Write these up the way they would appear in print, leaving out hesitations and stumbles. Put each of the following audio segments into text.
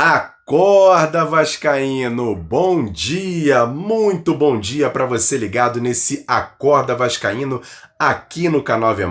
Acorda, vascaíno! Bom dia, muito bom dia para você ligado nesse Acorda Vascaíno aqui no canal AV+,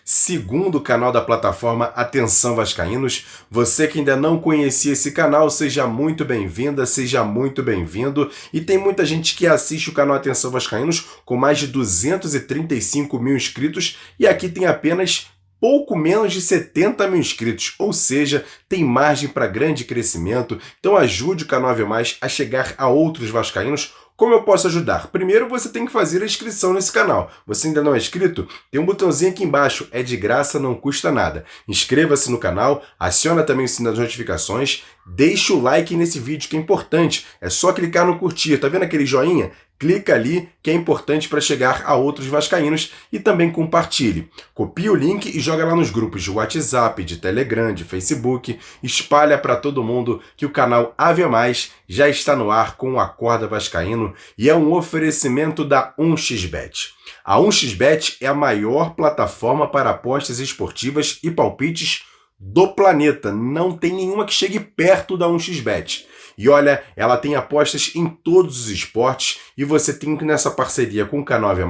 segundo canal da plataforma Atenção Vascaínos. Você que ainda não conhecia esse canal, seja muito bem-vinda, seja muito bem-vindo. E tem muita gente que assiste o canal Atenção Vascaínos com mais de 235 mil inscritos e aqui tem apenas pouco menos de 70 mil inscritos, ou seja, tem margem para grande crescimento. Então ajude o canal AV+, a chegar a outros vascaínos. Como eu posso ajudar? Primeiro você tem que fazer a inscrição nesse canal. Você ainda não é inscrito? Tem um botãozinho aqui embaixo, é de graça, não custa nada. Inscreva-se no canal, aciona também o sino das notificações, deixa o like nesse vídeo que é importante. É só clicar no curtir, tá vendo aquele joinha? Clica ali, que é importante para chegar a outros vascaínos, e também compartilhe. Copie o link e joga lá nos grupos de WhatsApp, de Telegram, de Facebook. Espalha para todo mundo que o canal AV+, já está no ar com o Acorda Vascaíno e é um oferecimento da 1xBet. A 1xBet é a maior plataforma para apostas esportivas e palpites do planeta. Não tem nenhuma que chegue perto da 1xBet. E olha, ela tem apostas em todos os esportes e você tem nessa parceria com o canal AV+,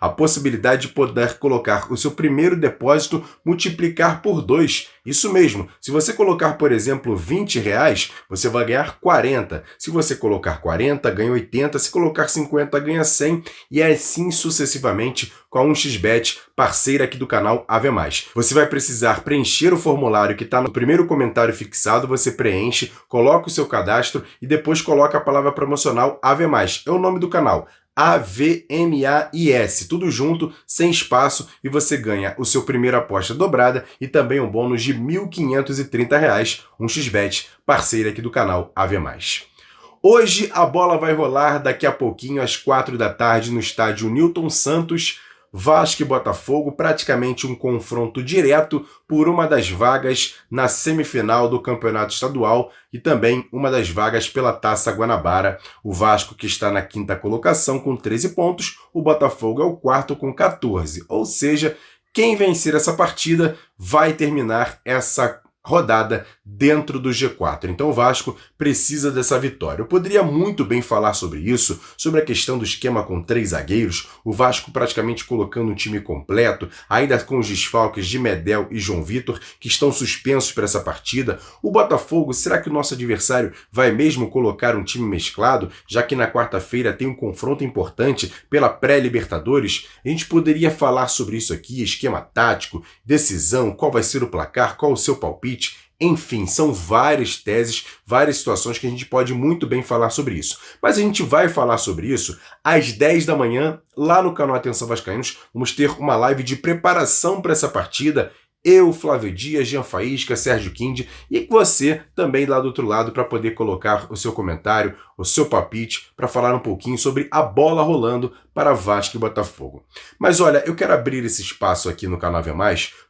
a possibilidade de poder colocar o seu primeiro depósito, multiplicar por 2. Isso mesmo, se você colocar, por exemplo, R$20, você vai ganhar 40. Se você colocar 40, ganha 80. Se colocar 50, ganha 100. E assim sucessivamente com a 1xBet, parceira aqui do canal AV+. Você vai precisar preencher o formulário que está no primeiro comentário fixado, você preenche, coloca o seu cadastro e depois coloca a palavra promocional AV+. É o nome do canal. AVMAIS, tudo junto, sem espaço, e você ganha o seu primeiro aposta dobrada e também um bônus de R$1.530, 1xBet, parceira aqui do canal AV+. Hoje a bola vai rolar daqui a pouquinho às 4 da tarde no estádio Newton Santos, Vasco e Botafogo, praticamente um confronto direto por uma das vagas na semifinal do Campeonato Estadual e também uma das vagas pela Taça Guanabara. O Vasco que está na 5ª colocação com 13 pontos, o Botafogo é o 4º com 14. Ou seja, quem vencer essa partida vai terminar essa rodada dentro do G4. Então o Vasco precisa dessa vitória. Eu poderia muito bem falar sobre isso, sobre a questão do esquema com 3 zagueiros, o Vasco praticamente colocando um time completo, ainda com os desfalques de Medel e João Vitor, que estão suspensos para essa partida. O Botafogo, será que o nosso adversário vai mesmo colocar um time mesclado, já que na quarta-feira tem um confronto importante pela pré-Libertadores? A gente poderia falar sobre isso aqui, esquema tático, decisão, qual vai ser o placar, qual o seu palpite. Enfim, são várias teses, várias situações que a gente pode muito bem falar sobre isso. Mas a gente vai falar sobre isso às 10 da manhã, lá no canal Atenção Vascaínos. Vamos ter uma live de preparação para essa partida. Eu, Flávio Dias, Jean Faísca, Sérgio Quinde e você também lá do outro lado para poder colocar o seu comentário, o seu palpite, para falar um pouquinho sobre a bola rolando para Vasco e Botafogo. Mas olha, eu quero abrir esse espaço aqui no canal AV+,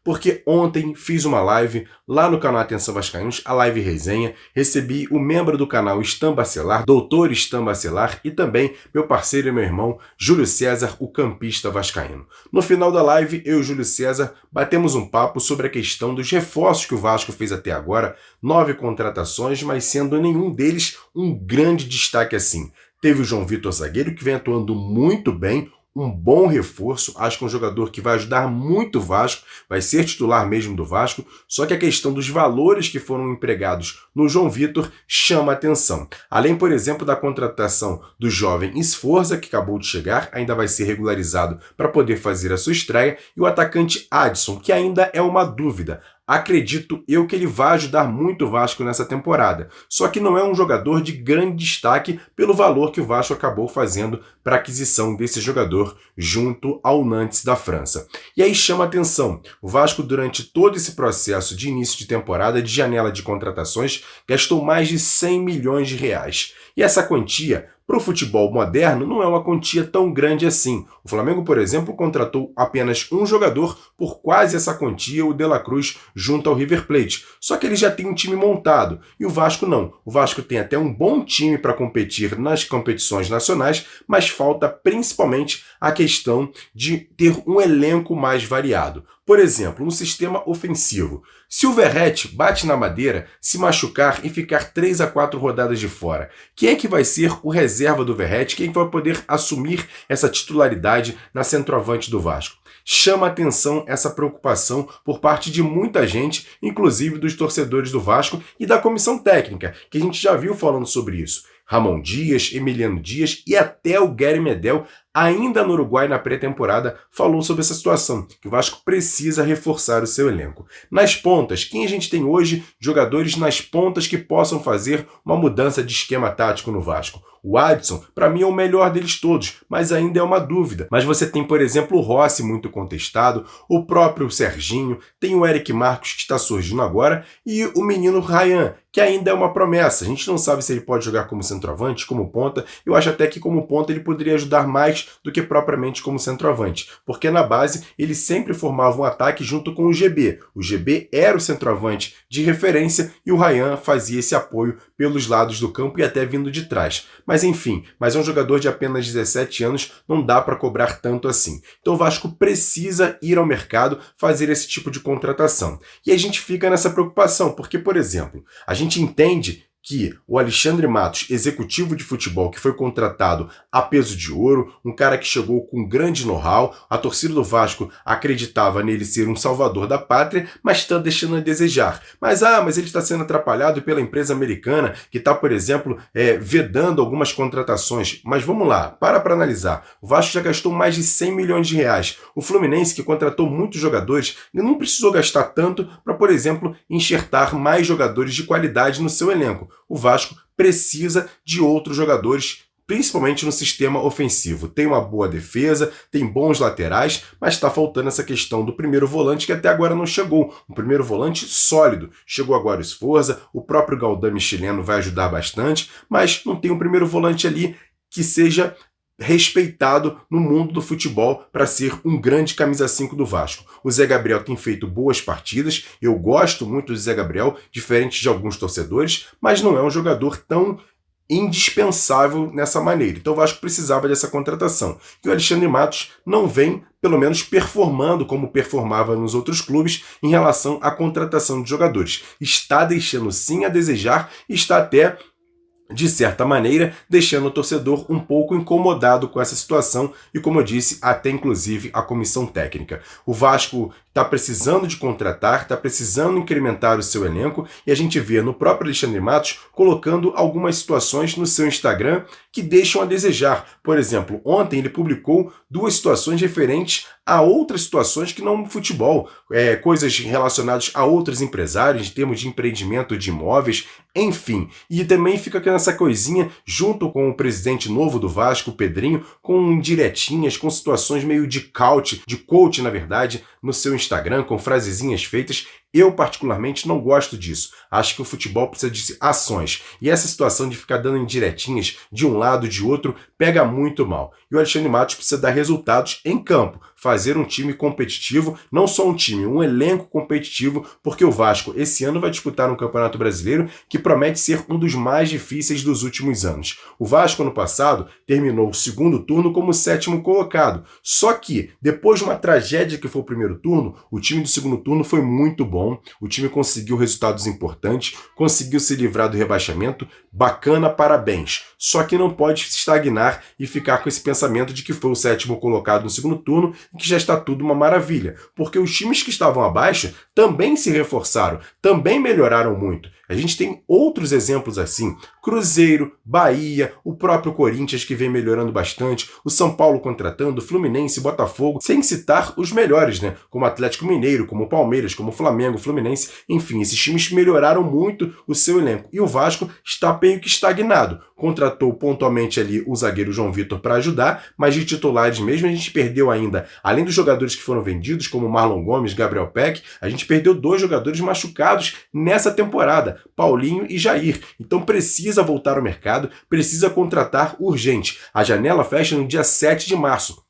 porque ontem fiz uma live lá no canal Atenção Vascaínos, a live resenha, recebi o membro do canal Stan Bacelar, doutor Stan Bacelar, e também meu parceiro e meu irmão Júlio César, o campista vascaíno. No final da live, eu e o Júlio César batemos um papo sobre a questão dos reforços que o Vasco fez até agora, 9 contratações, mas sendo nenhum deles um grande destaque assim. Teve o João Vitor zagueiro, que vem atuando muito bem, um bom reforço, acho que é um jogador que vai ajudar muito o Vasco, vai ser titular mesmo do Vasco, só que a questão dos valores que foram empregados no João Vitor chama atenção. Além, por exemplo, da contratação do jovem Sforza, que acabou de chegar, ainda vai ser regularizado para poder fazer a sua estreia, e o atacante Adson, que ainda é uma dúvida. Acredito eu que ele vai ajudar muito o Vasco nessa temporada. Só que não é um jogador de grande destaque pelo valor que o Vasco acabou fazendo para a aquisição desse jogador junto ao Nantes da França. E aí chama atenção, o Vasco durante todo esse processo de início de temporada, de janela de contratações, gastou mais de 100 milhões de reais. E essa quantia Para o futebol moderno, não é uma quantia tão grande assim. O Flamengo, por exemplo, contratou apenas um jogador por quase essa quantia, o De La Cruz, junto ao River Plate. Só que ele já tem um time montado, e o Vasco não. O Vasco tem até um bom time para competir nas competições nacionais, mas falta principalmente a questão de ter um elenco mais variado. Por exemplo, um sistema ofensivo. Se o Verratti bate na madeira, se machucar e ficar 3 a 4 rodadas de fora, quem é que vai ser o reserva do Verratti? Quem é que vai poder assumir essa titularidade na centroavante do Vasco? Chama atenção essa preocupação por parte de muita gente, inclusive dos torcedores do Vasco e da comissão técnica, que a gente já viu falando sobre isso. Ramon Dias, Emiliano Dias e até o Gary Medel, ainda no Uruguai na pré-temporada, falou sobre essa situação, que o Vasco precisa reforçar o seu elenco. Nas pontas, quem a gente tem hoje? Jogadores nas pontas que possam fazer uma mudança de esquema tático no Vasco. O Adson, para mim, é o melhor deles todos, mas ainda é uma dúvida. Mas você tem, por exemplo, o Rossi, muito contestado, o próprio Serginho, tem o Eric Marcos, que está surgindo agora, e o menino Ryan, que ainda é uma promessa. A gente não sabe se ele pode jogar como centroavante, como ponta. Eu acho até que como ponta ele poderia ajudar mais do que propriamente como centroavante, porque na base ele sempre formava um ataque junto com o GB. O GB era o centroavante de referência e o Ryan fazia esse apoio pelos lados do campo e até vindo de trás. Mas enfim, é um jogador de apenas 17 anos, não dá para cobrar tanto assim. Então o Vasco precisa ir ao mercado fazer esse tipo de contratação. E a gente fica nessa preocupação, porque, por exemplo, a gente entende que o Alexandre Matos, executivo de futebol, que foi contratado a peso de ouro, um cara que chegou com grande know-how, a torcida do Vasco acreditava nele ser um salvador da pátria, mas está deixando a desejar. Mas ele está sendo atrapalhado pela empresa americana, que está, por exemplo, vedando algumas contratações. Mas vamos lá, para analisar. O Vasco já gastou mais de 100 milhões de reais. O Fluminense, que contratou muitos jogadores, não precisou gastar tanto para, por exemplo, enxertar mais jogadores de qualidade no seu elenco. O Vasco precisa de outros jogadores, principalmente no sistema ofensivo. Tem uma boa defesa, tem bons laterais, mas está faltando essa questão do primeiro volante que até agora não chegou. Um primeiro volante sólido. Chegou agora o Sforza, o próprio Galdame chileno vai ajudar bastante, mas não tem um primeiro volante ali que seja respeitado no mundo do futebol para ser um grande camisa 5 do Vasco. O Zé Gabriel tem feito boas partidas, eu gosto muito do Zé Gabriel, diferente de alguns torcedores, mas não é um jogador tão indispensável nessa maneira. Então o Vasco precisava dessa contratação. E o Alexandre Matos não vem, pelo menos, performando como performava nos outros clubes em relação à contratação de jogadores. Está deixando sim a desejar e está até, de certa maneira, deixando o torcedor um pouco incomodado com essa situação e, como eu disse, até inclusive a comissão técnica. O Vasco está precisando de contratar, está precisando incrementar o seu elenco e a gente vê no próprio Alexandre Matos colocando algumas situações no seu Instagram que deixam a desejar. Por exemplo, ontem ele publicou 2 situações referentes a outras situações que não no futebol, coisas relacionadas a outros empresários, em termos de empreendimento de imóveis, enfim. E também fica nessa coisinha, junto com o presidente novo do Vasco, o Pedrinho, com indiretinhas, com situações meio de coach, na verdade, no seu Instagram, com frasezinhas feitas. Eu, particularmente, não gosto disso. Acho que o futebol precisa de ações. E essa situação de ficar dando indiretinhas de um lado, de outro, pega muito mal. E o Alexandre Matos precisa dar resultados em campo. Fazer um time competitivo, não só um time, um elenco competitivo, porque o Vasco esse ano vai disputar um Campeonato Brasileiro que promete ser um dos mais difíceis dos últimos anos. O Vasco, ano passado, terminou o segundo turno como 7º colocado. Só que, depois de uma tragédia que foi o primeiro turno, o time do segundo turno foi muito bom. O time conseguiu resultados importantes, conseguiu se livrar do rebaixamento, bacana, parabéns. Só que não pode estagnar e ficar com esse pensamento de que foi o 7º colocado no segundo turno e que já está tudo uma maravilha, porque os times que estavam abaixo também se reforçaram, também melhoraram muito. A gente tem outros exemplos assim, Cruzeiro, Bahia, o próprio Corinthians que vem melhorando bastante, o São Paulo contratando, Fluminense, Botafogo, sem citar os melhores, né? Como Atlético Mineiro, como Palmeiras, como Flamengo, Fluminense, enfim, esses times melhoraram muito o seu elenco. E o Vasco está meio que estagnado. Contratou contratou pontualmente ali o zagueiro João Vitor para ajudar, mas de titulares mesmo a gente perdeu ainda, além dos jogadores que foram vendidos, como Marlon Gomes, Gabriel Peck, a gente perdeu 2 jogadores machucados nessa temporada, Paulinho e Jair. Então precisa voltar ao mercado, precisa contratar urgente. A janela fecha no dia 7 de março.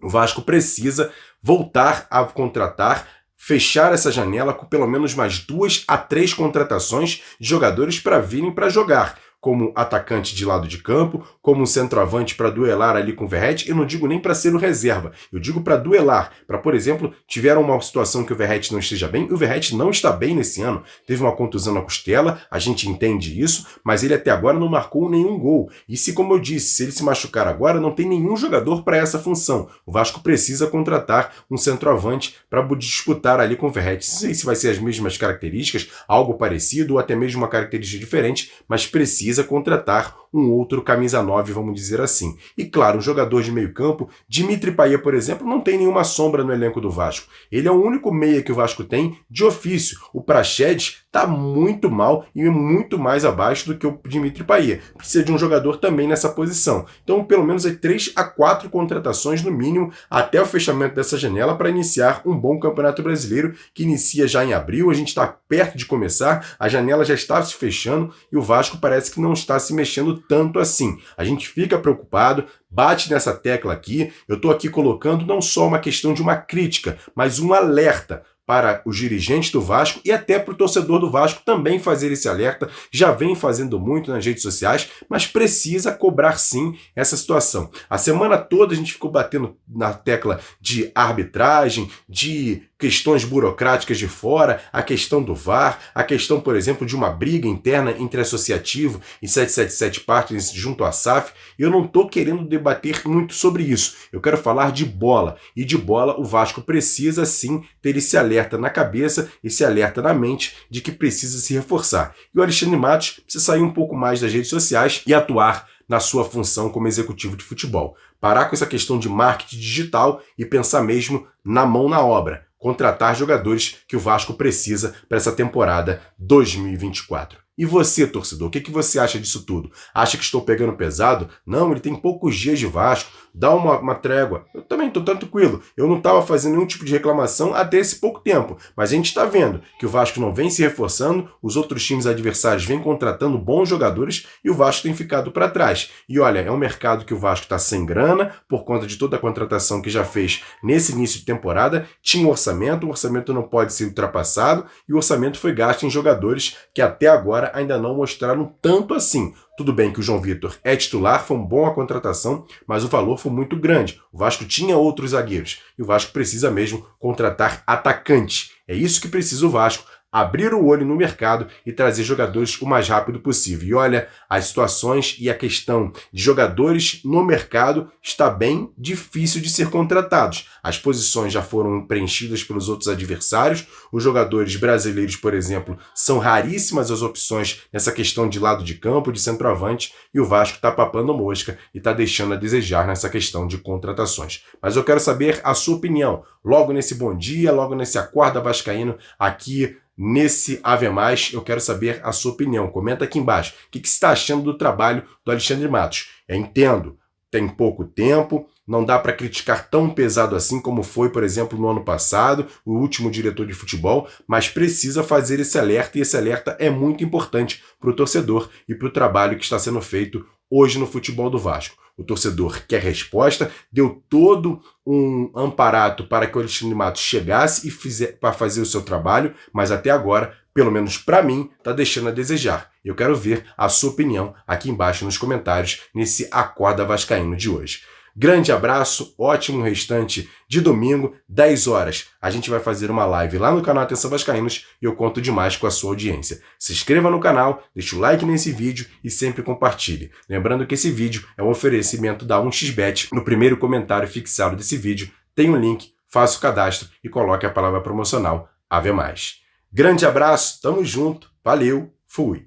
O Vasco precisa voltar a contratar, fechar essa janela com pelo menos mais 2 a 3 contratações de jogadores para virem para jogar, como atacante de lado de campo, como um centroavante para duelar ali com o Verratti. Eu não digo nem para ser o reserva, eu digo para duelar. Para, por exemplo, tiveram uma situação que o Verratti não esteja bem, o Verratti não está bem nesse ano, teve uma contusão na costela, a gente entende isso, mas ele até agora não marcou nenhum gol. E se, como eu disse, se ele se machucar agora, não tem nenhum jogador para essa função. O Vasco precisa contratar um centroavante para disputar ali com o Verratti. Não sei se vai ser as mesmas características, algo parecido, ou até mesmo uma característica diferente, mas precisa contratar um outro camisa 9, vamos dizer assim. E claro, um jogador de meio campo, Dimitri Payet, por exemplo, não tem nenhuma sombra no elenco do Vasco. Ele é o único meia que o Vasco tem de ofício. O Praxedes está muito mal e muito mais abaixo do que o Dimitri Payet. Precisa de um jogador também nessa posição. Então, pelo menos 3 a 4 contratações no mínimo até o fechamento dessa janela para iniciar um bom Campeonato Brasileiro, que inicia já em abril. A gente está perto de começar, a janela já está se fechando e o Vasco parece que não está se mexendo tanto assim. A gente fica preocupado, bate nessa tecla aqui. Eu estou aqui colocando não só uma questão de uma crítica, mas um alerta para os dirigentes do Vasco e até para o torcedor do Vasco também fazer esse alerta. Já vem fazendo muito nas redes sociais, mas precisa cobrar sim essa situação. A semana toda a gente ficou batendo na tecla de arbitragem, de questões burocráticas de fora, a questão do VAR, a questão, por exemplo, de uma briga interna entre associativo e 777 Partners junto à SAF. Eu não estou querendo debater muito sobre isso. Eu quero falar de bola. E de bola o Vasco precisa sim ter esse alerta na cabeça, esse alerta na mente de que precisa se reforçar. E o Alexandre Matos precisa sair um pouco mais das redes sociais e atuar na sua função como executivo de futebol. Parar com essa questão de marketing digital e pensar mesmo na mão na obra. Contratar jogadores que o Vasco precisa para essa temporada 2024. E você, torcedor, o que você acha disso tudo? Acha que estou pegando pesado? Não, ele tem poucos dias de Vasco, dá uma trégua. Eu também estou tranquilo, eu não estava fazendo nenhum tipo de reclamação até esse pouco tempo, mas a gente está vendo que o Vasco não vem se reforçando, os outros times adversários vêm contratando bons jogadores e o Vasco tem ficado para trás. E olha, é um mercado que o Vasco está sem grana, por conta de toda a contratação que já fez nesse início de temporada, tinha um orçamento, o orçamento não pode ser ultrapassado e o orçamento foi gasto em jogadores que até agora ainda não mostraram tanto assim. Tudo bem que o João Vitor é titular, foi uma boa contratação, mas o valor foi muito grande. O Vasco tinha outros zagueiros e o Vasco precisa mesmo contratar atacante. É isso que precisa o Vasco, abrir o olho no mercado e trazer jogadores o mais rápido possível. E olha, as situações e a questão de jogadores no mercado está bem difícil de ser contratados. As posições já foram preenchidas pelos outros adversários. Os jogadores brasileiros, por exemplo, são raríssimas as opções nessa questão de lado de campo, de centroavante, e o Vasco está papando mosca e está deixando a desejar nessa questão de contratações. Mas eu quero saber a sua opinião. Logo nesse Bom Dia, logo nesse Acorda Vascaíno, aqui nesse Ave Mais, eu quero saber a sua opinião. Comenta aqui embaixo. O que você está achando do trabalho do Alexandre Matos? Eu entendo, tem pouco tempo, não dá para criticar tão pesado assim como foi, por exemplo, no ano passado, o último diretor de futebol, mas precisa fazer esse alerta, e esse alerta é muito importante para o torcedor e para o trabalho que está sendo feito hoje no futebol do Vasco. O torcedor quer resposta, deu todo um amparato para que o Alexandre Matos chegasse para fazer o seu trabalho, mas até agora, pelo menos para mim, está deixando a desejar. Eu quero ver a sua opinião aqui embaixo nos comentários nesse Acorda Vascaíno de hoje. Grande abraço, ótimo restante de domingo, 10 horas. A gente vai fazer uma live lá no canal Atenção Vascaínos e eu conto demais com a sua audiência. Se inscreva no canal, deixe o like nesse vídeo e sempre compartilhe. Lembrando que esse vídeo é um oferecimento da 1xBet. No primeiro comentário fixado desse vídeo tem um link, faça o cadastro e coloque a palavra promocional Ave Mais. Grande abraço, tamo junto, valeu, fui!